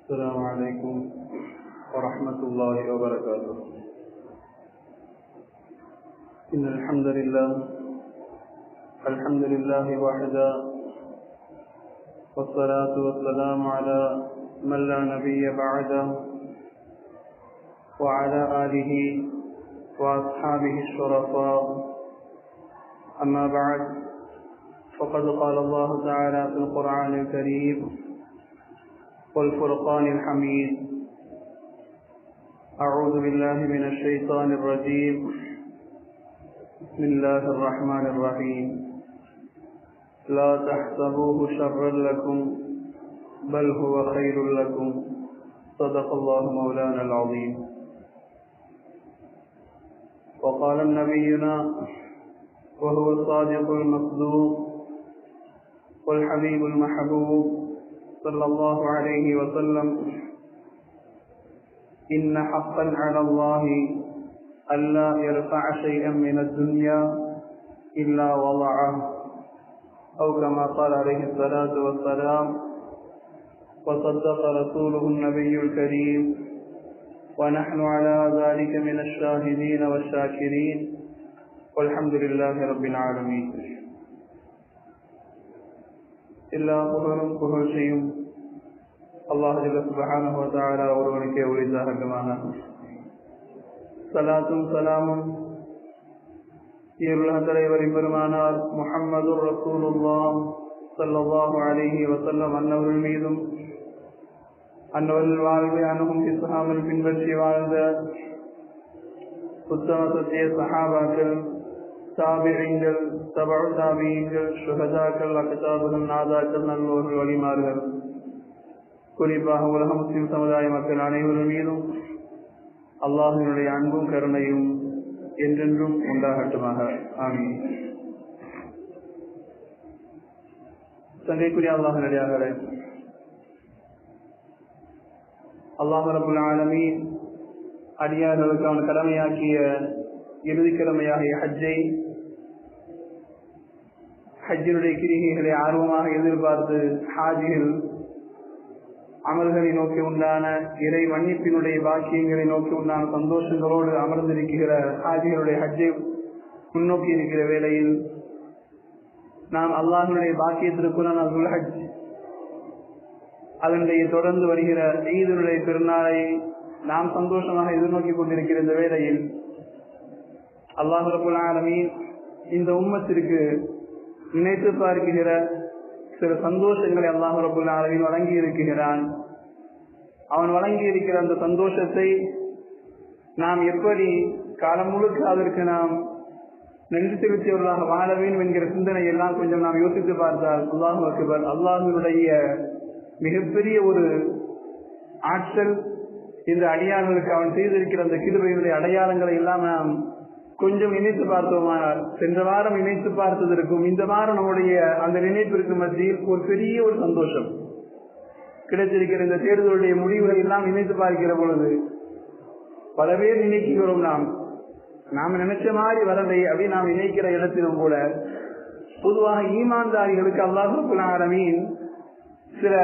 السلام عليكم ورحمة الله وبركاته. إن الحمد لله وحده، والصلاة والسلام على من لا نبي بعده، وعلى آله وأصحابه الشرفاء. أما بعد، فقد قال الله تعالى في القرآن الكريم والفرقان الحميد: أعوذ بالله من الشيطان الرجيم. بسم الله الرحمن الرحيم. لا تحسبوه شرا لكم بل هو خير لكم. صدق الله مولانا العظيم. وقال نبينا وهو الصادق المصدوق والحبيب المحبوب صلى الله عليه وسلم: إن حقا على الله ألا يرفع شيئا من الدنيا إلا وضعه، أو كما قال عليه الصلاة والسلام. وصدق رسوله النبي الكريم، ونحن على ذلك من الشاهدين والشاكرين، والحمد لله رب العالمين. எல்லா புகழும் புகழ்ச்சியும் அல்லாஹ் ஜல்ல சுப்ஹானஹு வ தஆலா ஒருவனுக்கே உரித்தாகட்டுமாக. ஸலாத்தும் ஸலாமும் உலக தலைவரின் பெருமானார் முஹம்மதுர் ரசூலுல்லாஹ் ஸல்லல்லாஹு அலைஹி வஸல்லம் அன்னவர்கள் மீதும், அன்னவர்கள் வாழ்வை அணுகும் இஸ்லாமில் பின்பற்றி வாழ்ந்த உத்தம சத்திய சஹாபாக்கள், தாபிஈன்கள், தபஉ தாபிஈன்கள், ஷுஹதாக்கள், அக்தாபுகள், நாதாக்கள், நல்லோர்கள், வலிமார்கள், குறிப்பாக உலக முஸ்லிம் சமுதாய மக்கள் அனைவரும் மீதும் அல்லாஹ்வினுடைய அன்பும் கருணையும் என்றென்றும் உண்டாகட்டுமாக. ஆமீன். சங்கைக்குரிய அல்லாஹ்வினுடையார்களே, அல்லாஹ் ரப்புல் ஆலமீன் அடியார்களுக்கு அவன் கடமையாக்கிய இறுதிக்கிழமையாகிய ஹஜ்ஜினுடைய கிரிகைகளை ஆர்வமாக எதிர்பார்த்து ஹாஜிகள் அமல்களை நோக்கி உண்டான இறை மன்னிப்பினுடைய பாக்கியங்களை நோக்கி உண்டான சந்தோஷங்களோடு அமர்ந்திருக்கிற ஹாஜிகளுடைய ஹஜ்ஜை முன்னோக்கி இருக்கிற வேளையில் நாம் அல்லாஹ்வுடைய பாக்கியத்திற்குள்ளான ஹஜ், அதனுடைய தொடர்ந்து வருகிற ஈதுடைய திருநாளை நாம் சந்தோஷமாக எதிர்நோக்கி கொண்டிருக்கிற இந்த வேளையில் அல்லாஹ் ரப்புல் ஆலமீன் இந்த உம்மத்திற்கு நினைத்து பார்க்கிற சில சந்தோஷங்களை அல்லாஹ் ரப்புல் ஆலமீன் வழங்கி இருக்கிறான். அவன் வழங்கி இருக்கிற அந்த சந்தோஷத்தை நாம் எப்படி காலம் முழுக்க அதற்கு நாம் நன்றி செலுத்தியவர்களாக வாழ வேண்டும் என்கிற சிந்தனை எல்லாம் கொஞ்சம் நாம் யோசித்து பார்த்தால் அல்லாஹு அக்பர், அல்லாஹ்வுடைய மிகப்பெரிய ஒரு ஆற்றல் இந்த அடியார்களுக்கு அவன் செய்திருக்கிற அந்த கிருபையுடைய அடையாளங்களை எல்லாம் நாம் கொஞ்சம் நினைத்து பார்த்தோமானால், சென்ற வாரம் நினைத்து பார்த்ததற்கும் இந்த வாரம் நம்முடைய அந்த நினைப்பிற்கு மத்தியில் ஒரு பெரிய ஒரு சந்தோஷம் கிடைத்திருக்கிற இந்த தேர்தலுடைய முடிவுகள் எல்லாம் நினைத்து பார்க்கிற பொழுது பல பேர் நினைக்கிறோம், நாம் நினைச்ச மாதிரி வரலை அப்படின்னு நாம் நினைக்கிற இடத்திலும் கூட பொதுவாக ஈமான்தாரிகளுக்கு அல்லாஹ் ரப்புல் ஆலமீன் சில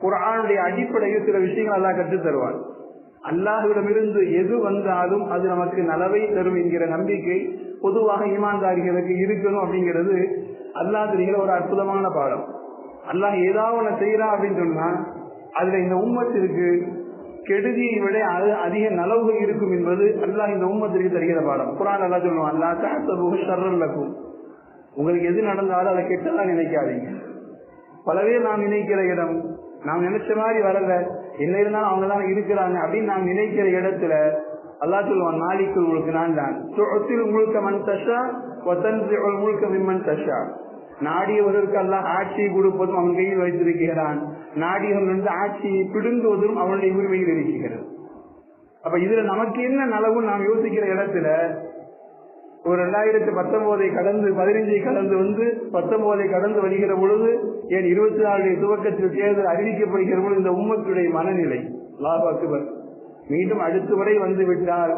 குர்ஆனுடைய அடிப்படையில் சில விஷயங்கள் அல்லாஹ் கற்றுத் தருவார். அல்லாஹ்விடமிருந்து எது வந்தாலும் அது நமக்கு நலவை தரும் என்கிற நம்பிக்கை பொதுவாக ஈமான்தாரிகளுக்கு இருக்கணும். அப்படிங்கிறது அல்லாஹ் தெரிகிற ஒரு அற்புதமான பாடம். அல்லாஹ் ஏதாவது ஒன்று செய்யறான் அப்படின்னு சொன்னா அதுல இந்த உம்மத்திற்கு கெடுதியை விட அதிக நலவுகள் இருக்கும் என்பது அல்லாஹ் இந்த உம்மத்திற்கு தருகிற பாடம். குர்ஆன் அல்லாஹ் சொல்லுவான்: அல்லாஹ் தஹ்சபுஹு ஷர்ரன் லக்கும். உங்களுக்கு எது நடந்தாலும் அதை கெட்டதா நினைக்காதீங்க. பலவே நாம் நினைக்கிற இடம், நாம் நினைச்ச மாதிரி வரல, என்ன இருந்தாலும் அவங்க தான் இருக்கிறாங்க அப்படின்னு நாம் நினைக்கிற இடத்துல அல்லாஹ் சொல்லுவான்: மாலிக்குல் முல்க், நான் தான். துஅத்தில் முல்க மன் தஷா வ தன்ஸிஉல் முல்க மிம்மன் தஷா. நாடியவர்களுக்கு அல்லாஹ் ஆட்சியை கொடுப்பதும் அவன் கையில் வைத்திருக்கிறான், நாடியவர்கள் ஆட்சியை பிடுங்குவதும் அவனுடைய உரிமையில் இருக்கிறது. அப்ப இதுல நமக்கு என்ன நலவு நாம் யோசிக்கிற இடத்துல ஒரு 2019 கடந்து 15 கடந்து வந்து 19 கடந்து வருகிற பொழுது, ஏன் 24 துவக்கத்தில் தேர்தல் அறிவிக்கப்படுகிற பொழுது இந்த உம்மத்துடைய மனநிலை அல்லாஹ் அக்பர், மீண்டும் அடுத்த வரை வந்து விட்டால்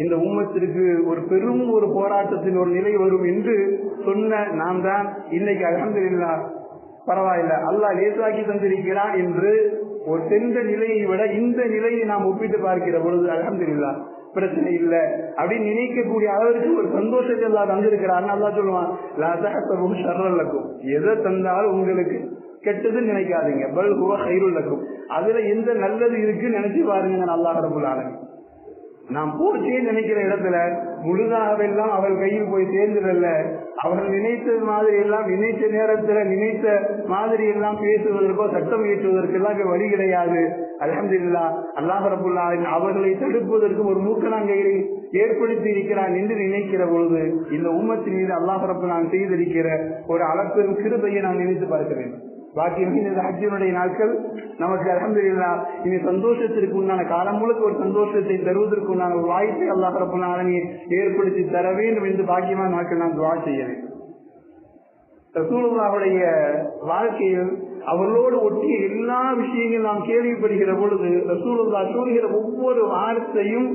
இந்த உம்மத்திற்கு ஒரு பெரும் ஒரு போராட்டத்தின் ஒரு நிலை வரும் என்று சொன்ன நாம் தான் இன்னைக்கு அல்ஹம்துலில்லாஹ் பரவாயில்லை, அல்லாஹ் லேசாக்கி தந்திருக்கிறான் என்று ஒரு சென்ற நிலையை விட இந்த நிலையை நாம் ஒப்பிட்டு பார்க்கிற பொழுது அல்ஹம்துலில்லாஹ் பிரச்சனை இல்லை அப்படின்னு நினைக்கக்கூடிய அளவிற்கு ஒரு சந்தோஷத்தை எல்லாம் தந்திருக்கிறார். அல்லா சொல்லுவான், லா தஹ்சபு ஷர்ரன் லக்கும், எதை தந்தாலும் உங்களுக்கு கெட்டதுன்னு நினைக்காதீங்க, பல் ஹுவ கைருல் லக்கும், அதுல எந்த நல்லது இருக்குன்னு நினைச்சு பாருங்க. அல்லாஹ் ரப்பல் ஆலமீன் நாம் போச்சே நினைக்கிற இடத்துல முழுதாகவெல்லாம் அவள் கையில் போய் சேர்ந்துடல. அவர்கள் நினைத்தது மாதிரி எல்லாம் நினைத்த நேரத்துல நினைத்த மாதிரி எல்லாம் பேசுவதற்கோ சட்டம் இயற்றுவதற்கெல்லாம் வழி கிடையாது. அல்ஹம்துலில்லாஹ் அல்லாஹ் ரப்பல் ஆலமீன் அவர்களை தடுப்பதற்கு ஒரு மூக்கணாங்கயிறை ஏற்படுத்தி இருக்கிறான் என்று நினைக்கிற பொழுது இந்த உம்மத்தின் மீது அல்லாஹ் ரப்பல் ஆலமீன் செய்திருக்கிற ஒரு அளப்பெரும் கிருபையை நாம் நினைத்து பார்க்க வேண்டும். பாக்கி இந்த ஹஜ்ஜினுடைய நாட்கள் நமக்கு அல்ஹம்துலில்லாஹ் இனி சந்தோஷத்திற்கு உண்டான காலம் முழுக்க ஒரு சந்தோஷத்தை தருவதற்கு உண்டான ஒரு வாய்ப்பை அல்லாஹ் ரப்பல் ஆலமீன் ஏற்படுத்தி தர வேண்டும் என்று பாக்கியமான நாட்கள் நாம் துஆ செய்ய வேண்டும். ரசூலுல்லாஹுடைய வாழ்க்கையில் அவர்களோடு ஒட்டிய எல்லா விஷயங்களும் நாம் கேள்விப்படுகிற பொழுது ரசூலுல்லாஹ் சொல்கிற ஒவ்வொரு வார்த்தையும்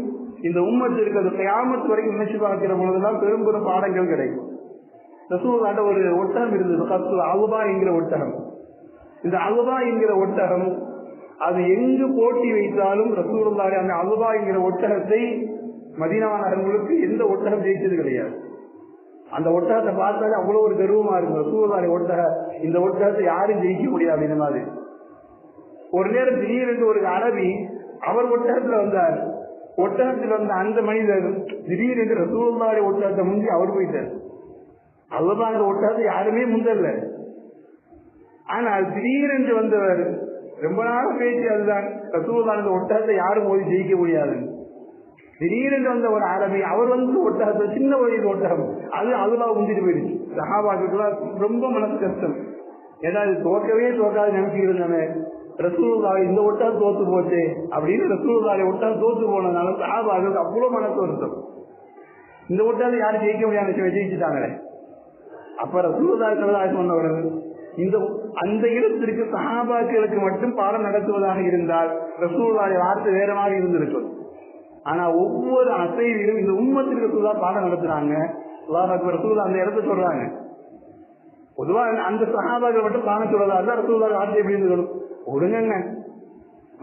இந்த உம்மத்திற்கு அது கியாமத் வரைக்கும் நினைச்சு பார்க்கிற பொழுதுதான் பெரும் பெரும் பாடங்கள் கிடைக்கும். ரசூலுல்லாஹ்ட்ட ஒரு ஒட்டகம் இருந்தது, அவுபா என்கிற ஒட்டகம். இந்த அவுபா என்கிற ஒட்டகம் அது எங்கு போட்டி வைத்தாலும் ரசூலுல்லாஹி அந்த அவுபா என்கிற ஒட்டகத்தை மதீனா நகரங்களுக்கு எந்த ஒட்டகம் ஜெயிச்சது கிடையாது. அந்த ஒட்டகத்தை பார்த்தாலே அவ்வளவு ஒரு கர்வமா இருக்கும். ரசூலுல்லாஹி இந்த ஒட்டகத்தை யாரும் ஜெயிக்க முடியாது. இந்த மாதிரி ஒரு நேரம் திடீரென்று ஒரு அரபி அவர் ஒட்டகத்துல வந்தார். ஒட்டகத்தில் வந்த அந்த மனிதர் திடீரென்று ரசூலுல்லாஹி ஒட்டகத்தை முந்தி அவர் போயிட்டார். அவுபா என்ற ஒட்டகத்தை யாருமே முந்தல்ல. ஆனால் திடீரென்று வந்தவர் ரொம்ப நாள் பேச்சு அதுதான், ரசூலுல்லாஹி அந்த ஒட்டகத்தை யாரும் போய் ஜெயிக்க முடியாது. திடீரென்று வந்த ஒரு அரபி அவர் ஒட்டகத்தை சின்ன வயது ஒட்டகம் அது அதுதான் முந்திட்டு போயிடுச்சு. சஹாபாக்களுக்குலாம் ரொம்ப மனசு கஷ்டம். ஏதாவது தோற்கவே தோற்காது நினைச்சிட்டு இருந்தானே, ரசூலுல்லாஹி இந்த ஒட்டகம் தோத்து போச்சு அப்படின்னு ரசூலுல்லாஹி ஒட்டகம் தோத்து போனதுனால சஹாபாக்களுக்கு அவ்வளவு மனசு வருத்தம். இந்த ஒட்டகத்தை யாரும் ஜெயிக்க முடியாது ஜெயிச்சுட்டாங்களே. அப்ப ரசூலுல்லாஹி ஸல்லல்லாஹு அலைஹி வஸல்லம் அவர்கள் அந்த இடத்திற்கு சஹாபாக்களுக்கு மட்டும் பாடம் நடத்துவதாக இருந்தால் ரசூலுல்லாஹி வார்த்தை வேற மாதிரி இருந்திருக்கும். ஆனா ஒவ்வொரு அசைவிலும் இந்த உம்மத்திற்கு ரசூலுல்லாஹ் பாடம் நடத்துறாங்க. அல்லாஹ் அக்பர், ரசூலுல்லாஹ் அந்த இடத்த சொல்றாங்க. பொதுவா அந்த சஹாபாக்கள் மட்டும் பாடம் சொல்றதா இருந்தா ரசூலுல்லாஹ் வார்த்தை எப்படி இருந்துக்கணும்? ஒடுங்க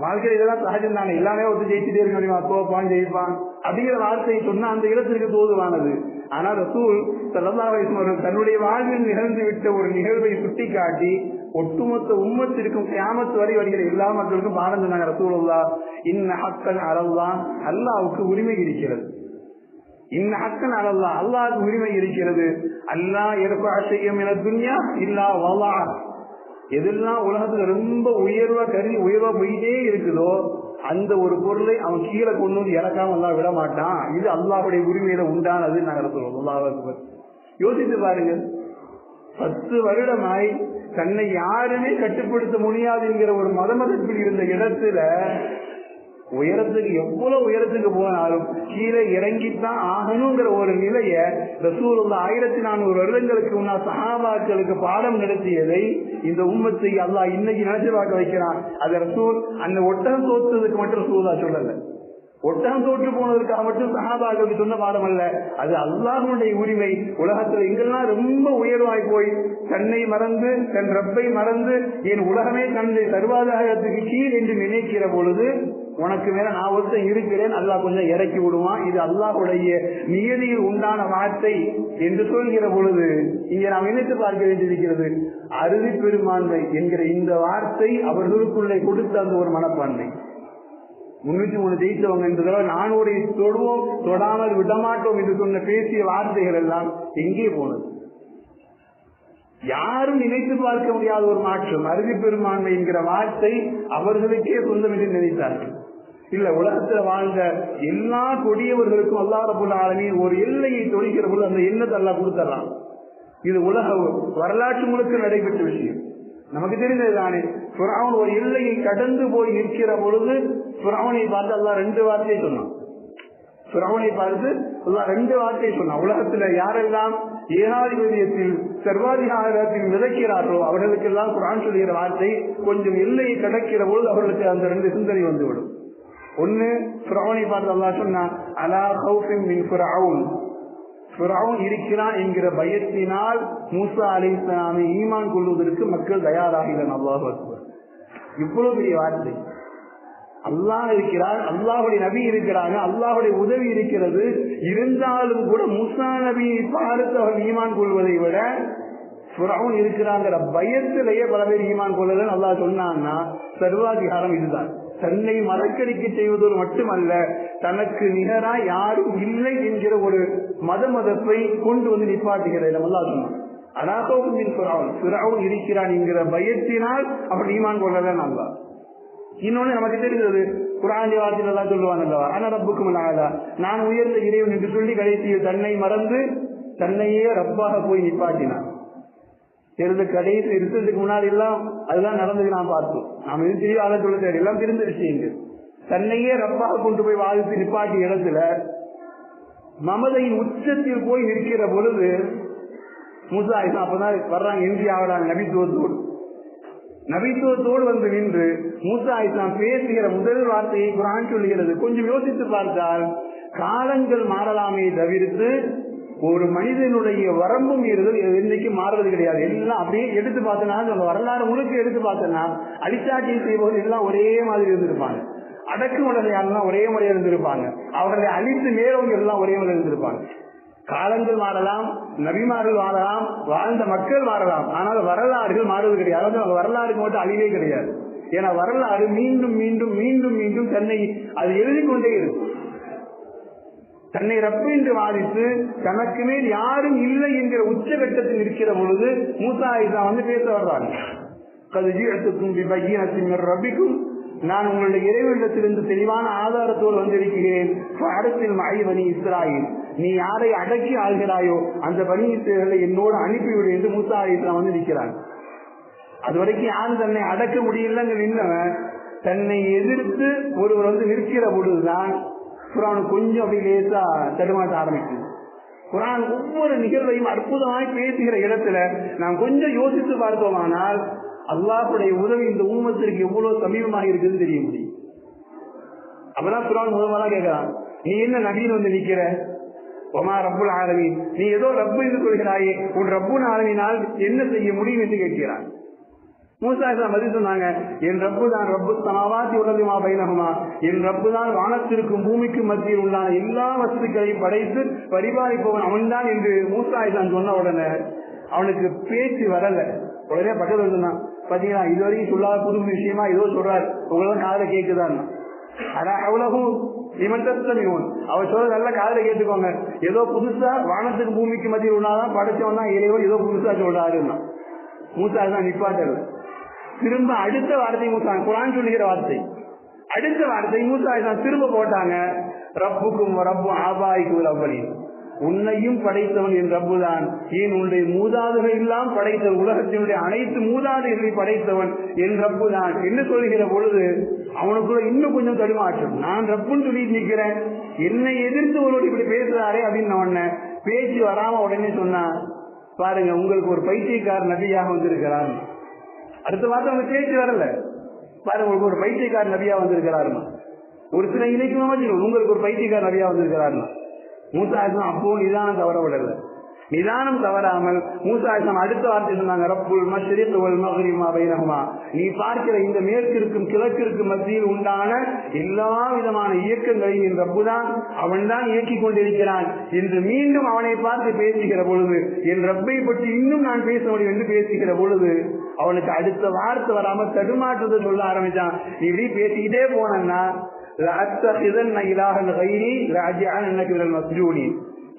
வாழ்க்கையில் இதெல்லாம் சகஜம் தானே, எல்லாமே ஒருத்தர் ஜெயிச்சுட்டே இருக்க முடியுமா, தோப்பான் ஜெயிப்பான் அப்படிங்கிற வார்த்தையை சொன்னா அந்த இடத்திற்கு தோதுவானது. ஆனா ரசூல் ஸல்லல்லாஹு அலைஹி வஸல்லம் தன்னுடைய வாழ்வில் நிகழ்ந்து விட்ட ஒரு நிகழ்வை சுட்டிக்காட்டி ஒட்டுமொத்த உம்மத்திற்கும் கியாமத் வரை வருகிற எல்லா மக்களுக்கும் பாடம் சொன்னாங்க. ரசூலுல்லாஹ் இன்ன ஹக்கன் அலல்லாஹ், அல்லாஹ்வுக்கு உரிமை இருக்கிறது. இன்ன ஹக்கன் அலல்லாஹ், அல்லாஹ்வுக்கு உரிமை இருக்கிறது. அல்லாஹ் யர்ஃபஅ ஷைஅன் மினத் துன்யா இல்லா வலஅ, எதெல்லாம் உலகத்துல ரொம்ப உயர்வா போயிட்டே இருக்குதோ அந்த ஒரு பொருளை அவன் கீழே கொண்டு வந்து இறக்காம எல்லாம் விட மாட்டான். இது அல்லாஹ்வுடைய உரிமையில உண்டானது நாங்கள் சொல்லுவோம். அல்லாஹ் அக்பர். யோசித்து பாருங்க, 10 வருடமாய் தன்னை யாருமே கட்டுப்படுத்த முடியாது என்கிற ஒரு மதமதத்தில் இருந்த இடத்துல உயரத்துக்கு எவ்வளவு உயரத்துக்கு போனாலும் கீழே இறங்கித்தான் ஆகணுங்கிற ஒரு நிலைய ரசூலுல்லாஹ் 1400 வருடங்களுக்கு முன்னால் சஹாபாக்களுக்கு பாடம் நடத்தியதை இந்த உம்மத்தை அல்லாஹ் இன்னைக்கு நினைச்சு பார்க்க வைக்கிறான். அது ரசூல் அந்த ஒட்டகம் தோற்றதுக்கு மட்டும் ரசூலுல்லாஹ் சொல்லல, ஒட்டகம் தோற்று போனதற்காக மட்டும் சஹாபாக்களுக்கு சொன்ன பாடம் அல்ல, அது அல்லாஹ்வுடைய உரிமை. உலகத்துல எங்கெல்லாம் ரொம்ப உயர்வாய் போய் தன்னை மறந்து தன் ரப்பை மறந்து என் உலகமே தன்னை சர்வாதாரத்துக்கு கீழ் என்று நினைக்கிற பொழுது உனக்கு மேல நான் ஒருத்தன் இருக்கிறேன், அல்லாஹ் கொஞ்சம் இறக்கி விடுவான். இது அல்லாஹ்வுடைய நியதியில் உண்டான வார்த்தை என்று சொல்கிற பொழுது இங்க நாம் நினைத்து பார்க்க வேண்டியிருக்கிறது. அறுதி பெரும்பான்மை என்கிற இந்த வார்த்தை அவர்களுக்குள்ளே கொடுத்த அந்த ஒரு மனப்பான்மை. 303 ஜெயித்தவங்க இந்த தடவை 400 தொடுவோம், தொடாமல் விடமாட்டோம் என்று சொன்ன பேசிய வார்த்தைகள் எல்லாம் எங்கே போனது? யாரும் நினைத்து பார்க்க முடியாத ஒரு மாற்றம். அறுதி பெரும்பான்மை என்கிற வார்த்தை அவர்களுக்கே சொந்தம் என்று நினைத்தார்கள். இல்ல, உலகத்துல வாழ்ந்த எல்லா கொடியவர்களுக்கும் அல்லாஹ் ரப்பல் ஆலமீன் ஒரு எல்லையை தொழிக்கிற போது அந்த எண்ணத்தை அல்லாஹ் கொடுத்துறான். இது உலக வரலாற்று முழுக்க நடைபெற்ற விஷயம், நமக்கு தெரிந்ததுதானே. ஃபிரௌன் ஒரு எல்லையை கடந்து போய் நிற்கிற பொழுது ஃபிரௌனை பார்த்து அல்லாஹ் 2 வார்த்தையை சொன்னான். ஃபிரௌனை பார்த்து அல்லாஹ் 2 வார்த்தையை சொன்னான். உலகத்துல யாரெல்லாம் ஏகாதிபதியத்தில் சர்வாதிகாரத்தில் விதைக்கிறார்களோ அவர்களுக்கெல்லாம் குர்ஆன் சொல்கிற வார்த்தை, கொஞ்சம் எல்லையை கடக்கிற பொழுது அவர்களுக்கு அந்த 2 சிந்தனை வந்துவிடும். ஒன்னு, ஃபிரௌனை பார்த்து அல்லாஹ் சொன்னான், அலா கௌஃபின் மின் ஃபிரௌன், ஃபிரௌன் இருக்கிறான் என்கிற பயத்தினால் மூசா அலைஹிஸ்ஸலாமை ஈமான் கொள்வதற்கு மக்கள் தயாராக இல்லை. அல்லாஹ் அக்பர். இவ்வளவு பெரிய வார்த்தை. அல்லாஹ் இருக்கிறார், அல்லாஹுடைய நபி இருக்கிறாங்க, அல்லாஹுடைய உதவி இருக்கிறது. இருந்தாலும் கூட மூசா நபியை பார்த்து அவர் ஈமான் கொள்வதை விட ஃபிரௌன் இருக்கிறாங்கிற பயத்திலேயே பல பேர் ஈமான் கொள்ளலன்னு அல்லாஹ் சொன்னான்னா சர்வாதிகாரம் இதுதான். தன்னை மறக்கடிக்க செய்வதோடு மட்டுமல்ல, தனக்கு நிகரா யாரும் இல்லை என்கிற ஒரு மதத்தை கொண்டு வந்து நிப்பாட்டுகிறேன் அல்லாஹ் சொன்னான். அனாகோவின் ஃபிரௌன் இருக்கிறான் என்கிற பயத்தினால் அவர் ஈமான் கொள்ளலன்னு அல்லாஹ். இன்னொன்னு நமக்கு தெரிகிறது, குர்ஆன் வார்த்தையில் எல்லாம் சொல்லுவாங்க அல்லவா, ஆனா ரப்புக்கும் அலா, நான் உயர்ந்த இறைவன் என்று சொல்லி கடைசியில் தன்னை மறந்து தன்னையே ரப்பாக போய் நிப்பாட்டினான். கடைசி இருந்ததுக்கு முன்னாடி எல்லாம் அதுதான் நடந்தது. நாம் பார்த்தோம், நாம் எது தெரியும் அதை சொல்ல தேவை, எல்லாம் தெரிந்த விஷயங்கள். தன்னையே ரப்பாக கொண்டு போய் வாழ்த்து நிப்பாட்டிய இடத்துல மமதையின் உச்சத்தில் போய் நிற்கிற பொழுது மூசா அப்பதான் வர்றாங்க, எஞ்சி ஆகிறாங்க நபித்துவத்தோடு வந்து நின்று மூசா இஸ்லாம் பேசுகிற முதல் வார்த்தையை குர்ஆன் சொல்லுகிறது. கொஞ்சம் யோசித்து பார்த்தால் காலங்கள் மாறலாமே தவிர்த்து ஒரு மனிதனுடைய வரம்பு மீறுதல் இன்னைக்கு மாறுறது கிடையாது. எல்லாம் அப்படியே எடுத்து பார்த்தனா, வரலாறு முழுக்க எடுத்து பார்த்தனா அடிச்சாட்டியை செய்வது எல்லாம் ஒரே மாதிரி இருந்திருப்பாங்க. அடக்குமுறையாளெல்லாம் ஒரே முறையாக இருந்திருப்பாங்க. அவர்களை அழித்து மேலவங்க எல்லாம் ஒரே முறையில் இருந்திருப்பாங்க. காலங்கள் மாறலாம், நபிமார்கள் மாறலாம், வாழ்ந்த மக்கள் மாறலாம், ஆனால் வரலாறுகள் மாறுவது கிடையாது. அதாவது வரலாறுக்கு மட்டும் அழிவே கிடையாது. ஏன்னா வரலாறு மீண்டும் மீண்டும் மீண்டும் மீண்டும் தன்னை அது எழுதி கொண்டே இருக்கும். தன்னை ரப்பு என்று வாதித்து தனக்கு மேல் யாரும் இல்லை என்கிற உச்சகட்டத்தில் இருக்கிற பொழுது மூசா இஸ்லாம் வந்து பேச வர்றாங்க. ரப்பிக்கும், நான் உங்களுடைய இறைவனிடத்திலிருந்து தெளிவான ஆதாரத்தோடு வந்திருக்கிறேன். அரசில் மழை பனி இஸ்ராயில், நீ யாரை அடக்கி ஆள்கிறாயோ அந்த பனி இஸ்ரேலை என்னோடு அனுப்பிவிடு என்று மூசா இஸ்லாம் வந்து நிற்கிறாங்க. அது வரைக்கும் யாரும் தன்னை அடக்க முடியலங்க நின்றவன் தன்னை எதிர்த்து ஒருவர் வந்து நிற்கிற பொழுதுதான் குர்ஆன் கொஞ்சம் அப்படி லேசா தடுமாற்ற ஆரம்பிக்குது. குர்ஆன் ஒவ்வொரு நிகழ்வையும் அற்புதமாய் பேசுகிற இடத்துல நாம் கொஞ்சம் யோசித்து பார்த்தோமானால் அல்லாஹ்வுடைய உதவி இந்த உம்மத்திற்கு எவ்வளவு சமீபமாக இருக்குதுன்னு தெரிய முடியும். அப்பதான் குர்ஆன் முதல்ல கேட்கலாம், நீ என்ன நபின்னு வந்து நிக்கிற? ஒமா ரப்புல் ஆலமீன், நீ ஏதோ ரப்பு என்று சொல்கிறாயே, உன் ரப்புல் ஆலமீனால் என்ன செய்ய முடியும் என்று கேட்கிறான். மூசா இஸ்லாம் பதில் சொன்னாங்க, என் ரப்பு தான் ரப்பு சமாவாத்தி உலகமா பைனகுமா, என் ரப்பு தான் வானத்திற்கும் பூமிக்கும் மத்தியில் உள்ள எல்லா வஸ்துக்களையும் படைத்து பரிபாலிப்பவன் அவன்தான் என்று மூசா இஸ்லாம் சொன்ன உடனே அவனுக்கு பேச்சு வரல. உடனே பக்கத்தில் சொன்னான், பாத்தீங்களா இதுவரைக்கும் சொல்லாத புது விஷயமா ஏதோ சொல்றாரு, உங்களதான் காதல கேட்குதான். அதான் அவ்வளவும் இமந்தமிவன் அவர் சொல்றது நல்லா காதல கேட்டுக்கோங்க. ஏதோ புதுசா வானத்துக்கு பூமிக்கு மத்தியில் உள்ளாதான் படைச்சவன் தான் இறைவன் ஏதோ புதுசா சொல்றாருன்னா மூசா தான் நிப்பாட்டல. திரும்ப அடுத்த வார்த்தை மூசா குர்ஆன் சொல்லுகிற வார்த்தை, அடுத்த வார்த்தை மூசா திரும்ப போட்டாங்க, ரப்புக்கும் ரப்பு ஆபாய்க்கு ரப்பலி, உன்னையும் படைத்தவன் என் ரப்புதான், ஏன் உன்னுடைய மூதாதைகள் எல்லாம் படைத்தவன், உலகத்தினுடைய அனைத்து மூதாதைகளை படைத்தவன் என் ரப்புதான் என்று சொல்லுகிற பொழுது அவனுக்குள்ள இன்னும் கொஞ்சம் தடுமாற்றம். நான் ரப்புன்னு சொல்லிட்டு நிற்கிறேன், என்னை எதிர்த்து ஒருவர் இப்படி பேசுறாரே அப்படின்னு உடனே பேச்சு வராம உடனே சொன்னா, பாருங்க உங்களுக்கு ஒரு பைத்தியக்கார நபியாக வந்திருக்கிறார். அடுத்த வார்த்தை அவங்க பேச்சு வரல, பாருங்க உங்களுக்கு ஒரு பைத்தியக்கார நபியா வந்திருக்கிறாருமா. ஒரு சில இணைக்கு உங்களுக்கு ஒரு பைத்தியக்கார நபியா வந்திருக்கிறாருமா. மூசா இஸ்லாம் அப்போ நிதானம் தவற விடல. நிதானம் தவறாமல் மூசா இஸ்லாம் அடுத்த வார்த்தை சொன்னாங்க, ரப்புல் மஷ்ரிக் வல் மக்ரிப் மா பைனஹுமா, நீ பார்க்கிற இந்த மேற்கிற்கும் கிழக்கிற்கும் மத்தியில் உண்டான எல்லா விதமான இயக்கங்களையும் என் ரப்புதான், அவன் தான் இயக்கிக் கொண்டிருக்கிறான் என்று மீண்டும் அவனை பார்த்து பேசுகிற பொழுது, என் ரப்பை பற்றி இன்னும் நான் பேச முடியும் என்று பேசுகிற பொழுது அவனுக்கு அடுத்த வார்த்தை வராம தடுமாற்றத்தை சொல்ல ஆரம்பிச்சான். நீ இப்படி பேசிக்கிட்டே போனா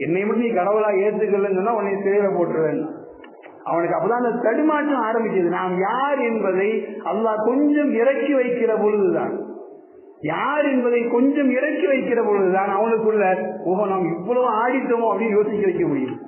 என்னை மட்டும் நீ கடவுளா ஏத்துக்கலன்னு சொன்னா உன்னை சிறையில போட்டுருவேன். அவனுக்கு அப்பதான் அந்த தடுமாற்றம் ஆரம்பிச்சது. நாம் யார் என்பதை அல்லாஹ் கொஞ்சம் இறக்கி வைக்கிற பொழுதுதான், யார் என்பதை கொஞ்சம் இறக்கி வைக்கிற பொழுதுதான் அவனுக்குள்ள ஓஹோ நாம் இவ்வளவு ஆடித்தோமோ அப்படின்னு யோசிக்க வைக்க முடியும்.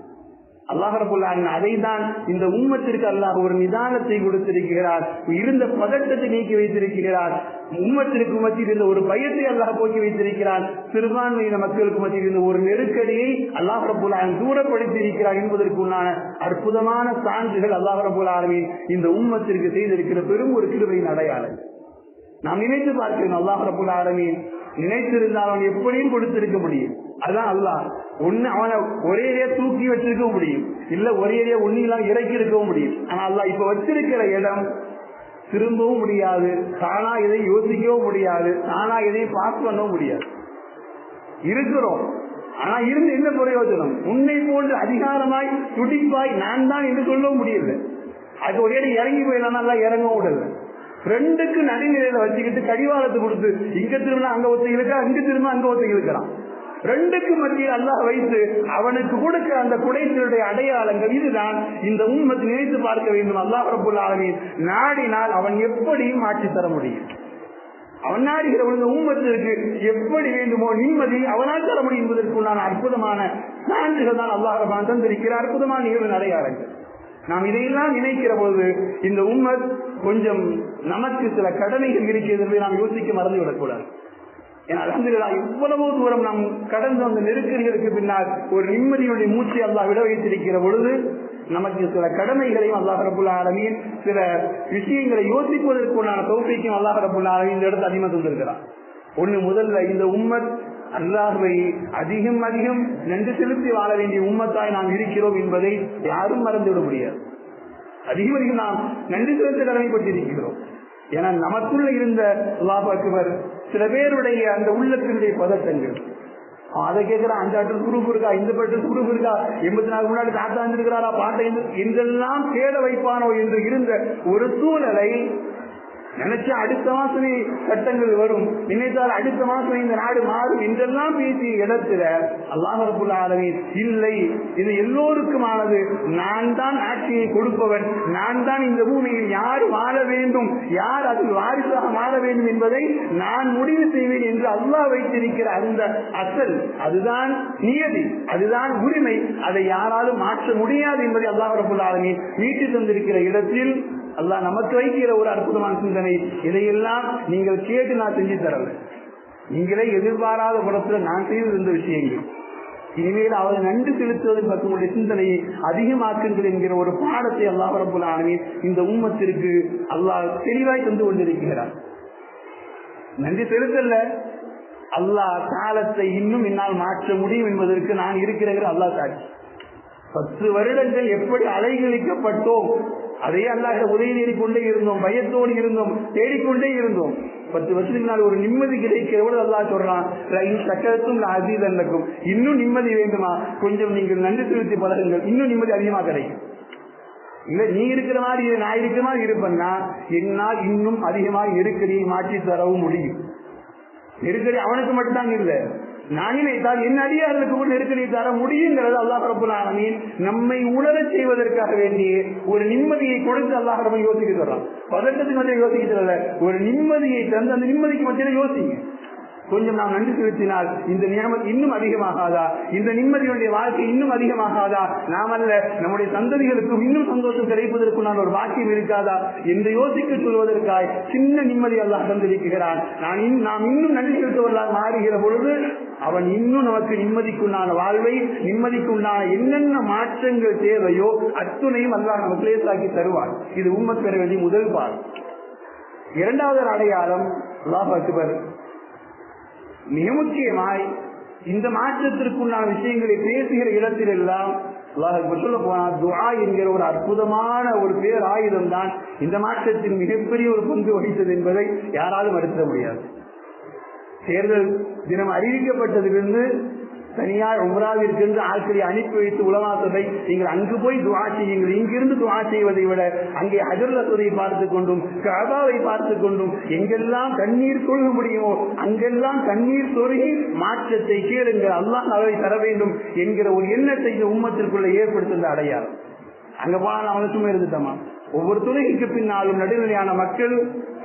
அல்லாஹ் ரப்பல் ஆலமீன் அதை தான் இந்த உம்மத்திற்கு அல்லாஹ் ஒரு நிதானத்தை கொடுத்திருக்கிறார், இருந்த பதட்டத்தை நீக்கி வைத்திருக்கிறார், உம்மத்திற்கு மத்தியில் இருந்த ஒரு பயத்தை அல்லாஹ் போக்கி வைத்திருக்கிறார், சிறுபான்மையின மக்களுக்கு மத்தியில் இருந்த ஒரு நெருக்கடியை அல்லாஹ் ரப்பல் ஆலமீன் தூரப்படுத்தி இருக்கிறார் என்பதற்கு உண்டான அற்புதமான சான்றுகள் அல்லாஹ் ரப்பல் ஆலமீன் இந்த உம்மத்திற்கு செய்திருக்கிற பெரும் ஒரு கிருபையின் அடையாளம். நாம் நினைத்து பார்க்கிறோம், அல்லாஹ் ரப்பல் ஆலமீன் நினைத்திருந்தால் அவன் எப்படியும் கொடுத்திருக்க முடியும். அதான் அல்லாஹ் ஒன்னு அவனை ஒரே தூக்கி வச்சிருக்க முடியும், இல்ல ஒரே ஒன்னிலாம் இறக்கி இருக்கவும் முடியும். ஆனா அல்லாஹ் இப்ப வச்சிருக்கிற இடம் திரும்பவும் முடியாது, தானா எதை யோசிக்கவும் முடியாது, தானா எதை பாஸ் பண்ணவும் முடியாது. இருக்கிறோம், ஆனா இருந்து என்ன பிரயோஜனம்? உன்னை போன்று அதிகாரமாய் துடிப்பாய் நான் தான் என்று சொல்லவும் முடியல. அது ஒரே இறங்கி போயிடலாம், நல்லா இறங்க விடல. ரெண்டுக்கு நடுநிலையில வச்சுக்கிட்டு கடிவாளத்தை கொடுத்து இங்க திரும்ப அங்க ஒருத்தங்க இருக்கா, இங்க திரும்ப அங்க ஒருத்தங்க இருக்கிறான். ரெண்டுக்கு மத்தியில் அல்லாஹ் வைத்து அவனுக்கு கொடுக்க அந்த குடைகளுடைய அடையாளங்கள் இதுதான். இந்த உம்மத்தை நினைத்து பார்க்க வேண்டும். அல்லாஹ் ரப்பல் ஆலமீன் நாடினால் அவன் எப்படியும் ஆட்சி தர முடியும். அவன் நாடுகிற பொழுது உம்மத்திற்கு எப்படி வேண்டுமோ நிம்மதி அவனால் தர முடியும் என்பதற்குள்ளான அற்புதமான சான்றுகள் தான் அல்லாஹ் ரப்பல் தந்திருக்கிற அற்புதமான நிகழ்வு அடையாளங்கள். நாம் இதையெல்லாம் நினைக்கிற பொழுது இந்த உம்மத் கொஞ்சம் நமக்கு சில கடமைகள் இருக்கிறது என்பதை நாம் யோசிக்க மறந்துவிடக்கூடாது. ஏன்னா அல்ஹம்துலில்லாஹ் இவ்வளவு தூரம் நாம் கடந்து வந்த நெருக்கடிகளுக்கு பின்னால் ஒரு நிம்மதியுடைய மூச்சை அல்லாஹ் விட வைத்திருக்கிற பொழுது நமக்கு சில கடமைகளையும் அல்லாஹ் ரப்பல் ஆலமீன் சில விஷயங்களை யோசிப்பதற்குண்டான தௌஃபீக்கையும் அல்லாஹ் ரப்பல் ஆலமீன் இந்த இடத்துல அதிகமாக தந்திருக்கிறான். ஒண்ணு, முதல்ல இந்த உம்மத் அல்லாஹ்வை அதிகம் அதிகம் நன்றி செலுத்தி வாழ வேண்டிய உம்மத்தாய் நாம் இருக்கிறோம் என்பதை யாரும் மறந்துவிட முடியாது. அதிகம் அதிகம் நாம் நன்றி செலுத்த கடமைப்பட்டிருக்கிறோம். ஏன்னா நமக்குள்ள இருந்த அல்லாஹ் அக்பர் சில பேருடைய அந்த உள்ளத்தினுடைய பதட்டங்கள், அதை கேட்கிறான், அந்த அட்ரஸ் குரூப் இருக்கா, இந்த அட்ரஸ் குரூப் இருக்கா, 84 முன்னாடி தாத்தா இருந்திருக்கிறாரா, பாட்டை என்றெல்லாம் தேட வைப்பானோ என்று இருந்த ஒரு சூழலை நினைச்சா அடுத்த மாசமே சட்டங்கள் வரும், நினைத்தால் அடுத்த மாசமே இந்த நாடு மாறும் என்றெல்லாம் பேசிய இடத்துல அல்லாஹ் ரப்பல் ஆலமீன் இல்லை, இது எல்லோருக்குமானது, நான் தான் ஆட்சியை கொடுப்பவன், நான் தான் இந்த பூமியில் யார் வாழ வேண்டும், யார் அதில் வாரிசாக வாழ வேண்டும் என்பதை நான் முடிவு செய்வேன் என்று அல்லாஹ் வைத்திருக்கிற அந்த அசல், அதுதான் நியதி, அதுதான் உரிமை, அதை யாராலும் மாற்ற முடியாது என்பதை அல்லாஹ் ரப்பல் ஆலமீன் மீட்டு தந்திருக்கிற இடத்தில் அல்லாஹ் நமக்கு வைக்கிற ஒரு அற்புதமான சிந்தனை, இதையெல்லாம் நீங்கள் கேட்டு நான் செஞ்சு தரல, நீங்களே எதிர்பாராத புறத்துல நான் செய்து இந்த விஷயங்கள், இனிமேல் அவரை நன்றி செலுத்துவதை பற்றிய சிந்தனையை அதிகமாக்குங்கள் என்கிற ஒரு பாடத்தை அல்லாஹ் ரப்பல் ஆலமீன் இந்த உம்மத்திற்கு அல்லாஹ் தெளிவாய் தந்து கொண்டிருக்கிறார். நன்றி செலுத்தல, அல்லாஹ் காலத்தை இன்னும் என்னால் மாற்ற முடியும் என்பதற்கு நான் இருக்கிறேன் அல்லாஹ் சாட்சி. 10 வருடங்கள் எப்படி அலைகழிக்கப்பட்டோம், அதே அல்லாஹ் உதவி தேடிக்கொண்டே இருந்தோம், பயத்தோடு இருந்தோம், தேடிக்கொண்டே இருந்தோம். 10 வருஷத்துக்கு நாள் ஒரு நிம்மதி கிடைக்கிறவள் அல்லாஹ் சொல்றான், சக்கரத்தும் அசீதன்னக்கும், இன்னும் நிம்மதி வேண்டுமா, கொஞ்சம் நீங்கள் நன்றி செலுத்தி பழகுங்கள், இன்னும் நிம்மதி அதிகமாக கிடைக்கும். இல்ல நீ இருக்கிற மாதிரி நான் இருக்கிற மாதிரி இருப்பேன்னா என்னால் இன்னும் அதிகமாக நெருக்கடியை மாற்றி தரவும் முடியும். நெருக்கடி அவனுக்கு மட்டும்தான் இல்லை, நான் நினைத்தால் என் அடியார்களுக்கு கூட நெருக்கடி தர முடியுங்கிறது அல்லாஹ் ரப்பல் ஆலமீன் நம்மை உணரச் செய்வதற்காக வேண்டிய ஒரு நிம்மதியை கொடுத்து அல்லாஹ் ரப்பல் யோசிக்க சொல்றான். பதட்டத்துக்கு மத்தியில் யோசிக்கிறத ஒரு நிம்மதியை தந்து அந்த நிம்மதிக்கு மத்தியில யோசிங்க. கொஞ்சம் நாம் நன்றி செலுத்தினால் இந்த நியமம் இன்னும் அதிகமாகாதா, இந்த நிம்மதியுடைய வாழ்க்கை இன்னும் அதிகமாகாதா, நாம் அல்ல நம்முடைய சந்ததிகளுக்கும் இன்னும் சந்தோஷம் கிடைப்பதற்கு நான் ஒரு பாக்கியம் இருக்காதா என்று யோசிக்க சொல்வதற்காய் சின்ன நிம்மதி அல்லாஹ் தந்திருக்கிறான். நாம் இன்னும் நன்றி செலுத்துவதாக மாறுகிற பொழுது அவன் இன்னும் நமக்கு நிம்மதிக்குண்டான வாழ்வை, நிம்மதிக்குண்டான என்னென்ன மாற்றங்கள் தேவையோ அத்துணையும் அல்லாஹ் நமக்கு லேசாக்கி தருவான். இது உம்மத் பெற வேண்டிய முதல் பாடம். இரண்டாவது அடையாளம் அல்லாஹ் அக்பர், மிக முக்கியமாய் இந்த மாற்றத்திற்குண்டான விஷயங்களை பேசுகிற இடத்தில் எல்லாம் அல்லாஹ் சொல்ல போனா துஆ என்கிற ஒரு அற்புதமான ஒரு பேர் ஆயுதம் தான் இந்த மாற்றத்தில் மிகப்பெரிய ஒரு பங்கு வகித்தது என்பதை யாராலும் மறுக்க முடியாது. தேர்தல் தினம் அறிவிக்கப்பட்டதிலிருந்து தனியார் உம்ராவிற்கு ஆட்களை அனுப்பி வைத்து உலமா சபை நீங்கள் அங்கு போய் துஆ செய்யுங்கள், இங்கிருந்து துஆ செய்வதை விட அங்கே ஹஜ்ருல் அஸ்வதை பார்த்துக் கொண்டும் கஅபாவை பார்த்துக் கொண்டும் எங்கெல்லாம் கண்ணீர் சொருக முடியுமோ அங்கெல்லாம் கண்ணீர் சொருகி மாற்றத்தை கேளுங்கள், அல்லாஹ் அதை தர வேண்டும் என்கிற ஒரு எண்ணத்தை இந்த உம்மத்திற்குள்ள ஏற்படுத்துகிற அடையாளம். அங்க போனால் அவனை சும்மா இருந்துட்டோமா, ஒவ்வொரு துறைக்கு பின்னாலும் நடுநிலையான மக்கள்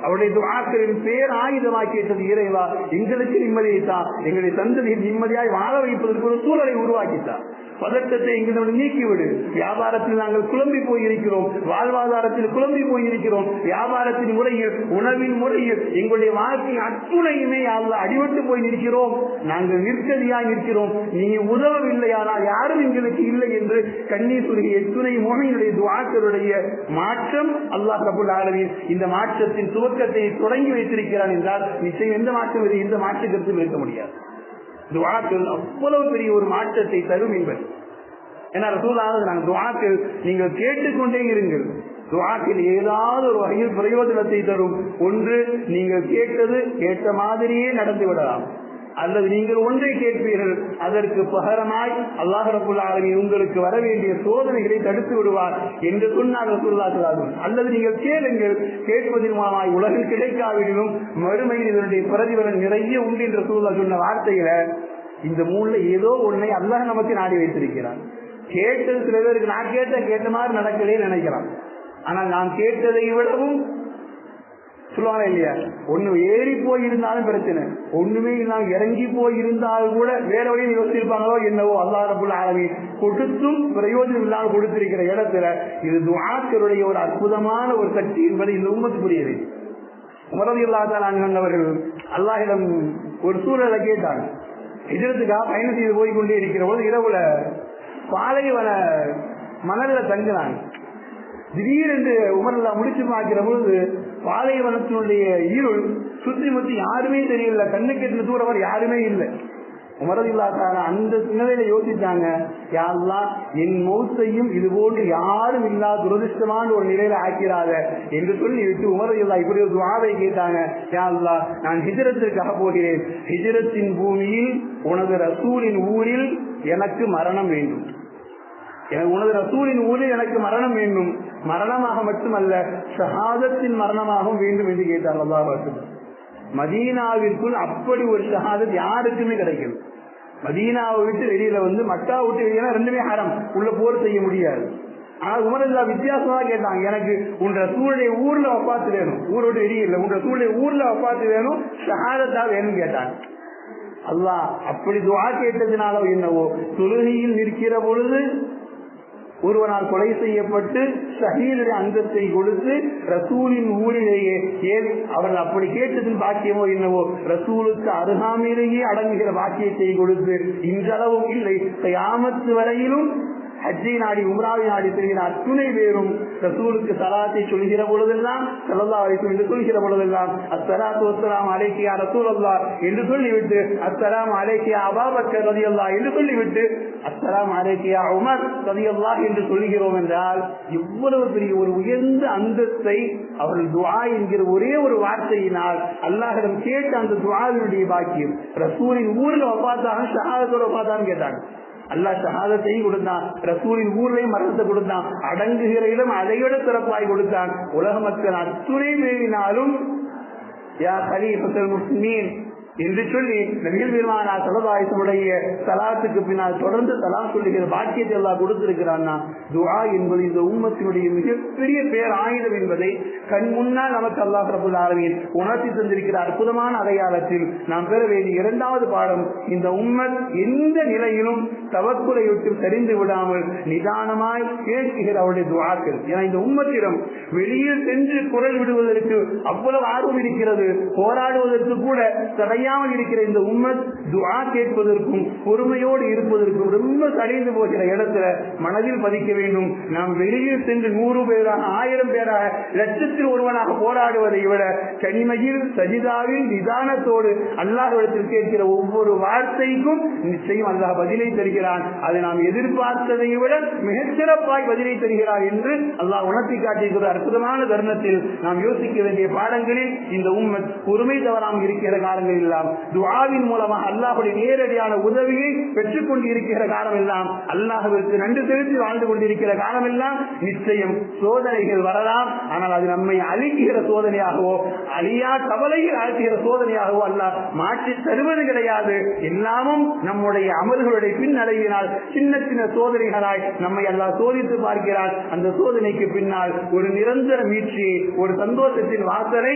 அவருடைய துஆக்களின் பேர் ஆயுதமாக்கிட்டது, இறைவா எங்களுக்கு நிம்மதியை தான், எங்களுடைய சந்ததியை நிம்மதியாய் வாழ வைப்பதற்கு ஒரு சூழலை உருவாக்கிட்டார். பதட்டத்தை எங்களோடு நீக்கிவிடு. வியாபாரத்தில் நாங்கள் குழம்பி போயிருக்கிறோம், வாழ்வாதாரத்தில் குழம்பி போயிருக்கிறோம், வியாபாரத்தின் முறையில் உணவின் முறையில் எங்களுடைய வாழ்க்கையின் அத்துணையுமே அடிபட்டு போய் நிற்கிறோம், நாங்கள் நிற்கதியாய் நிற்கிறோம், நீ உதவவில்லையானால் யாரும் எங்களுக்கு இல்லை என்று கண்ணீர் சொல்கிற எத்துணை முறையினுடைய துஆக்களுடைய மாற்றம் அல்லாஹ் ரப்பல் ஆலமீன் இந்த மாற்றத்தின் துவக்கத்தை தொடங்கி வைத்திருக்கிறான் என்றால் நிச்சயம் எந்த மாற்றம் எந்த மாற்று கருத்தும் இருக்க முடியாது. துஆக்கள் அவ்வளவு பெரிய ஒரு மாற்றத்தை தரும் என்பது. ஏன்னா ரசூலுல்லாஹ் நாங்கள் துஆக்கள் நீங்கள் கேட்டுக்கொண்டே இருங்கள், துஆக்கள் ஏதாவது ஒரு வகையில் பிரயோஜனத்தை தரும். ஒன்று, நீங்கள் கேட்டது கேட்ட மாதிரியே நடந்து விடலாம், அல்லது நீங்கள் ஒன்றை கேட்பீர்கள், அதற்கு பகரமாய் அல்லாஹ் ரப்பல் ஆலமீன் உங்களுக்கு வர வேண்டிய சோதனைகளை தடுத்து விடுவார் என்று சொன்னார் ரசூலுல்லாஹி ஸல்லல்லாஹு அலைஹி வஸல்லம். அல்லது நீங்கள் கேளுங்கள், கேட்பதன் மூலமாய் உலகில் கிடைக்காவிடலும் மறுமையில் இதனுடைய பிரதிபலன் நிறைய உண்டு என்று ரசூலுல்லாஹ் சொன்ன வார்த்தையில இந்த மூணுல ஏதோ ஒன்றை அல்லாஹ் நமக்கு நாடி வைத்திருக்கிறான். கேட்டது சில பேருக்கு நான் கேட்ட மாதிரி நடக்கலே நினைக்கிறான். ஆனால் நான் கேட்டதை விடவும் சொல்லுவாங்க இல்லையா, ஒண்ணு ஏறி போய் இருந்தாலும் பிரச்சனை, ஒண்ணுமே இல்லாம இறங்கி போய் இருந்தாலும் கூட வேற வழியில் யோசிச்சிருப்பாங்களோ என்னவோ, அல்லாஹ் ரப்பல் ஆலமீன் கொடுத்தும் பிரயோஜனம் இல்லாமல் கொடுத்திருக்கிற இடத்துல இது துஆக்களுடைய ஒரு அற்புதமான ஒரு சக்தி என்பதை இந்த உம்மத்து புரியுது. உமர் ரலியல்லாஹு தஆலா அன்ஹு அவர்கள் அல்லாஹ்விடம் ஒரு சூழலை கேட்டாங்க. ஹிஜ்ரத்துக்காக பயணம் செய்து போய்கொண்டே இருக்கிற போது இரவுல பாலைவன மணல்ல தங்கினாங்க. திடீரென்று உமர்லா முடிச்சு பார்க்கிற பொழுது பாலைவனத்தினுடைய இருள் சுற்றி முற்றி யாருமே தெரியல, கண்ணுக்கு எட்டு தூரம் யாருமே இல்லை. உமரதில்லாத அந்த நிலையில யோசிச்சாங்க, யா அல்லாஹ் என் மௌத்தையும் இது போன்று யாரும் இல்லாத துரதிருஷ்டமான ஒரு நிலையில ஆக்கிறாத என்று சொல்லி விட்டு உமரதில்லா இப்படி ஒரு துஆவை கேட்டாங்க. யா அல்லாஹ் நான் ஹிஜ்ரத்திற்காக போகிறேன், ஹிஜ்ரத்தின் பூமியில் உனது ரசூலின் ஊரில் எனக்கு மரணம் வேண்டும், உனது ரசூலின் ஊரில் எனக்கு மரணம் வேண்டும், மரணமாக மட்டுமல்ல ஷஹாதத்தின் மரணமாகவும் வேண்டும் என்று கேட்டார். அல்லாஹ் அக்பர். மதீனாவிற்குள் அப்படி ஒரு ஷஹாதத் யாருக்குமே கிடைக்கல. மதீனாவை விட்டு வெளியில மக்கா விட்டு வெளியில ரெண்டுமே ஹராம், உள்ள போர் செய்ய முடியாது. ஆனால் உமரல்லா வித்தியாசமா கேட்டாங்க, எனக்கு உன் ரசூலுடைய ஊர்ல வஃபாத் வேணும், ஊரோடு வெளியில உன் ரசூலுடைய ஊர்ல வஃபாத் வேணும், ஷஹாதத்தா வேணும்னு கேட்டாங்க. அல்லாஹ் அப்படி துஆ கேட்டதுனாலோ என்னவோ தொழுகையில் நிற்கிற பொழுது ஒருவனால் கொலை செய்யப்பட்டு ஷஹீதுடைய அந்தத்தை கொடுத்து ரசூலின் ஊரிலேயே அவர்கள் அப்படி கேட்டதின் பாக்கியமோ என்னவோ ரசூலுக்கு அருகாமையிலேயே அடங்குகிற பாக்கியத்தை கொடுத்து இன்றளவும் இல்லை கியாமத் வரையிலும் ஹஜ்ஜை நாடி உம்ராவை நாடி தெரிகிற அத்துணை பேரும் ரசூலுக்கு ஸலாத்தை சொல்கிற பொழுதெல்லாம் ஸல்லல்லாஹு அலைஹி வஸல்லம் என்று சொல்கிற பொழுதெல்லாம் அஸ்ஸலாத்து வஸ்ஸலாமு அலைக்கி யா ரசூலல்லாஹ் என்று சொல்லிவிட்டு அஸ்ஸலாமு அலைக்கி யா அபூபக்கர் ரலியல்லாஹு என்று சொல்லிவிட்டு அஸ்ஸலாமு அலைக்கி யா உமர் ரலியல்லாஹு என்று சொல்கிறோம் என்றால் எவ்வளவு பெரிய ஒரு உயர்ந்த அந்தஸ்தை அவர்கள் துஆ என்கிற ஒரே ஒரு வார்த்தையினால் அல்லாஹ்விடம் கேட்ட அந்த துஆவினுடைய பாக்கியம். ரசூலின் ஊர்ல வஃபாத்தாக ஷஹாதத்தோட வஃபாத்தான் கேட்டாங்க. அல்லாஹ் ஷஹாதத்தையும் கொடுத்தான், ரசூலின் ஊர்லையும் மரணத்தை கொடுத்தான், அடங்குகிற இடம் அதைவிட சிறப்பாய் கொடுத்தான். உலக மக்கள் அத்துணை பேரினாலும் யா கலீஃபத்துல் முஸ்லிமீன் என்று சொல்லி நபிகள் பெருமானார் ஸல்லல்லாஹு அலைஹி வஸல்லம் ஸலாத்துக்கு பின்னால் தொடர்ந்து ஸலாம் சொல்லுகிற பாக்கியத்தை அல்லாஹ் கொடுத்திருக்கிறான்னா, துஆ என்பது இந்த உம்மத்தினுடைய மிகப்பெரிய பேர் ஆயுதம் என்பதை கண் முன்னால் நமக்கு அல்லாஹ் ரப்பல் ஆலமீன் உணர்த்தி தந்திருக்கிற அற்புதமான அடையாளத்தில் நாம் பெற வேண்டிய இரண்டாவது பாடம், இந்த உம்மத் எந்த நிலையிலும் தவக்குலை விட்டு தெரிந்து விடாமல் நிதானமாய் கேட்கிற அவருடைய துஆக்கள். ஏன்னா இந்த உம்மத்திடம் வெளியில் சென்று குரல் விடுவதற்கு அவ்வளவு ஆர்வம் இருக்கிறது, போராடுவதற்கு கூட தடையாமல் இருக்கிற இந்த உம்மத் துஆ கேட்பதற்கும் பொறுமையோடு இருப்பதற்கும் ரொம்ப தடைந்து போகிற இடத்துல மனதில் பதிக்க வேண்டும். நாம் வெளியில் சென்று 100 பேராக 1000 பேராக லட்சத்தில் ஒருவனாக போராடுவதை விட கனிமையில் சஜிதாவில் நிதானத்தோடு அல்லாஹ்விடத்தில் கேட்கிற ஒவ்வொரு வார்த்தைக்கும் நிச்சயம் அல்லாஹ் பதிலை தருகிறான். அதை நாம் எதிர்பார்த்ததை விட மிகச்சிறப்பாய் பதிலை தருகிறார் என்று அல்லாஹ் உணர்த்தி காட்டியிருக்கிற அற்புதமான தருணத்தில் நாம் யோசிக்க வேண்டிய பாடங்களில் இந்த உம்மத் பொறுமை தவறாமல் இருக்கிற காலங்கள் எல்லாம், துஆவின் மூலமாக அல்லாஹ்வுடைய நேரடியான உதவியை பெற்றுக் கொண்டிருக்கிற காலம் எல்லாம், அல்லாஹ்விற்கு நன்றி செலுத்தி வாழ்ந்து கொண்டிருக்கிற காலம் எல்லாம் நிச்சயம் சோதனைகள் வரலாம். ஆனால் அது நம்மை அழிக்கிற சோதனையாகவோ அழியா கவலையில் ஆழ்த்துகிற சோதனையாகவோ அல்லாஹ் மாற்றி தருவது கிடையாது. எல்லாமும் நம்முடைய அமல்களுடைய பின்னடையினால் சின்ன சின்ன சோதனைகளாய் நம்மை அல்லாஹ் சோதித்து பார்க்கிறார். அந்த சோதனைக்கு பின்னால் ஒரு நிரந்தர மீட்சியை, ஒரு சந்தோஷத்தின் வாசலை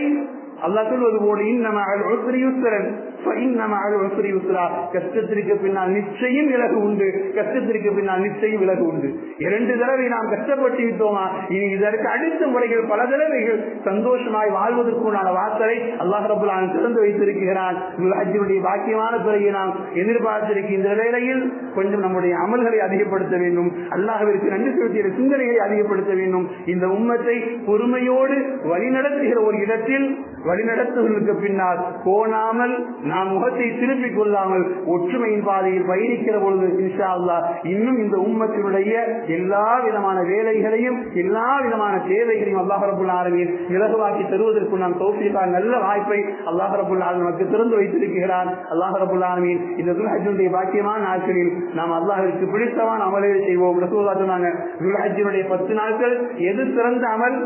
அல்லாஹ் சொல்வது போல இன்னமஅல் உஸ்ரி யுஸ்ரன் ஃபஇன்னமஅல் உஸ்ரி யுஸ்ரா, கஷ்டத்திற்கு பின்னால் நிச்சயம் விலகு உண்டு, கஷ்டத்திற்கு பின்னால் நிச்சயம் விலகு உண்டு. 2 தடவை நாம் கஷ்டப்பட்டு விட்டோமா, இனி இதற்கு அடுத்த முறைகள் பல தடவைகள் சந்தோஷமாய் வாழ்வதற்குண்டான வாசலை அல்லாஹ் ரப்பல் ஆலமீன் திறந்து வைத்திருக்கிறான். ஹஜ்ஜுடைய பாக்கியமான பிறகு நாம் எதிர்பார்த்திருக்கின்ற வேளையில் கொஞ்சம் நம்முடைய அமல்களை அதிகப்படுத்த வேண்டும், அல்லாஹ்விற்கு நன்றி செலுத்திய சிந்தனைகளை அதிகப்படுத்த வேண்டும். இந்த உம்மத்தை பொறுமையோடு வழிநடத்துகிற ஒரு இடத்தில் வழிநடத்துவதற்கு பின்னால் கோணாமல் நாம் முகத்தை திருப்பிக் கொள்ளாமல் ஒற்றுமையின் பாதையில் பயணிக்கிற பொழுது இன்ஷா அல்லாஹ் இன்னும் இந்த உம்மத்தினுடைய எல்லா விதமான வேலைகளையும் எல்லா விதமான தேவைகளையும் அல்லாஹ் ரப்பல் ஆலமீன் இலகுவாக்கி தருவதற்கு நாம் தௌஃபீகா நல்ல வாய்ப்பை அல்லாஹ் ரப்பல் ஆலமீன் நமக்கு திறந்து வைத்திருக்கிறான். அல்லாஹ் ரப்பல் ஆலமீன் இந்த துல்ஹஜ்ஜுடைய பாக்கியமான நாட்களில் நாம் அல்லாஹ்விற்கு பிடித்தமான அமல்களை செய்வோம். ரசூலுல்லாஹ் சொன்னாங்க, துல்ஹஜ்ஜுடைய 10 நாட்கள் எது சிறந்த அமல்?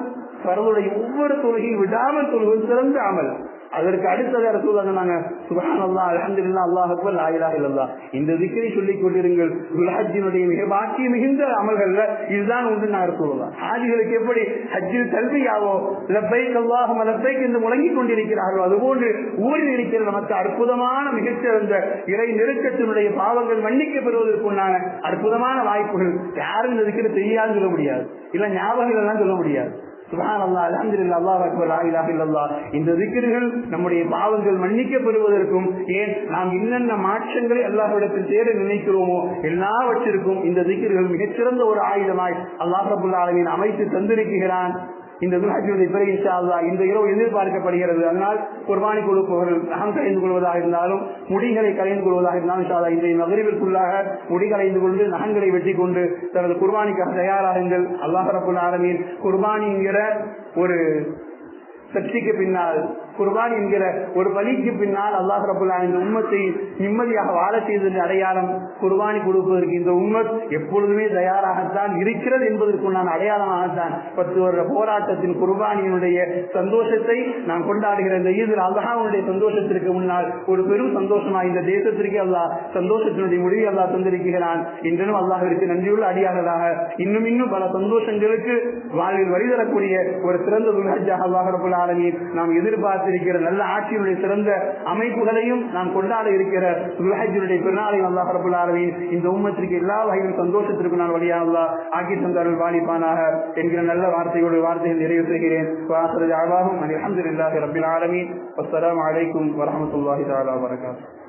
பரவுடைய ஒவ்வொரு தொழுகையும் விடாமல் தொழுவது சிறந்த அமல். அதற்கு அடுத்ததாக ரசூலுல்லாஹ் சொன்னாங்க, சுப்ஹானல்லாஹ், அல்ஹம்துலில்லாஹ், அல்லாஹ் அக்பர், லா இலாஹ இல்லல்லாஹ். இந்த திக்ரை சொல்லிக் கொண்டிருங்கள். துல்ஹஜ்ஜினுடைய மிக பாக்கிய மிகுந்த அமல்கள்ல இதுதான் உண்டு. நான் ரசூலுல்லாஹ் ஹாஜிகளுக்கு எப்படி ஹஜ்ஜில் தல்பியாவோ லப்பைக் அல்லாஹும்ம லப்பைக் என்று முழங்கிக் கொண்டிருக்கிறார்களோ அதுபோன்று ஊரில் இருக்கிற நமக்கு அற்புதமான மிகச்சிறந்த இறை நெருக்கத்தினுடைய பாவங்கள் மன்னிக்கப்படுவதற்குண்டான அற்புதமான வாய்ப்புகள். யாரும் இந்த திக்ரை தெரியாது சொல்ல முடியாது, இல்ல ஞாபகங்கள் எல்லாம் சொல்ல முடியாது. சுப்ஹானல்லாஹ், அல்ஹம்துலில்லாஹ், அல்லாஹ் அக்பர், லா இலாஹ இல்லல்லாஹ். இந்த திக்ர்கள் நம்முடைய பாவங்கள் மன்னிக்கப்படுவதற்கும், ஏன் நாம் என்னென்ன மாற்றங்களை அல்லாஹ்விடத்தில் தேட நினைக்கிறோமோ எல்லாவற்றிற்கும் இந்த திக்ர்கள் மிகச்சிறந்த ஒரு ஆயுதமாய் அல்லாஹ் ரப்பல் ஆலமீன் அமைத்து தந்திருக்கிறான். இந்த துல்ஹஜ்ஜுடைய பிறை இன்ஷா அல்லாஹ் இந்த இரவு எதிர்பார்க்கப்படுகிறது. அதனால் குர்பானி கொடுப்பவர்கள் நகம் கலைந்து கொள்வதாக இருந்தாலும் முடிகளை கலைந்து கொள்வதாக இருந்தாலும் இன்ஷா அல்லாஹ் இன்றைய மக்ரிபிற்குள்ளாக முடி கலைந்து கொண்டு நகங்களை வெட்டி கொண்டு தனது குர்பானிக்காக தயாராகுங்கள். அல்லாஹ் ரப்பல் ஆலமீன் குர்பானி என்கிற ஒரு சக்திக்கு பின்னால், குர்பானி என்கிற ஒரு பலிக்கு பின்னால் அல்லாஹ் ரப்பல் ஆலமீன் இந்த உம்மத்தை நிம்மதியாக வாழ செய்தது அடையாளம். குர்பானி கொடுப்பதற்கு இந்த உம்மத் எப்பொழுதுமே தயாராகத்தான் இருக்கிறது என்பதற்குண்டான அடையாளமாகத்தான் 10 வருட போராட்டத்தின் குர்பானியினுடைய சந்தோஷத்தை நாம் கொண்டாடுகிற இந்த ஈதுல் அல்ஹாவுடைய சந்தோஷத்திற்கு முன்னால் ஒரு பெரும் சந்தோஷமாக இந்த தேசத்திற்கு அல்லாஹ் சந்தோஷத்தினுடைய முடிவை அல்லாஹ் தந்திருக்கிறான். இன்றும் அல்லாஹ்விற்கு நன்றியுள்ள அடியார்களாக இன்னும் பல சந்தோஷங்களுக்கு வாழ்வில் வழிதரக்கூடிய ஒரு சிறந்த துல்ஹஜ்ஜாக அல்லாஹ் ரப்பல் ஆலமீன் நாம் எதிர்பார்த்திருக்கிற நல்ல ஆட்சியினுடைய சிறந்த அமைப்புகளையும் நாம் கொண்டாட இருக்கிற துல்ஹஜ்ஜுடைய பெருநாளையும் அல்லாஹ் ரப்பல் ஆலமீன் இந்த உம்மத்திற்கு எல்லா வகையிலும் சந்தோஷத்திற்கு நான் வழியா அல்லாஹ் ஆக்கி தந்தார்கள் வாணிப்பானாக என்கிற நல்ல வார்த்தைகள் நிறைவு செய்கிறேன். வாஹிரு தஅவாஹும் அல்ஹம்துலில்லாஹி ரப்பில் ஆலமீன். வஸ்ஸலாமு அலைக்கும் வரஹ்மத்துல்லாஹி தஆலா வபரகாத்துஹு.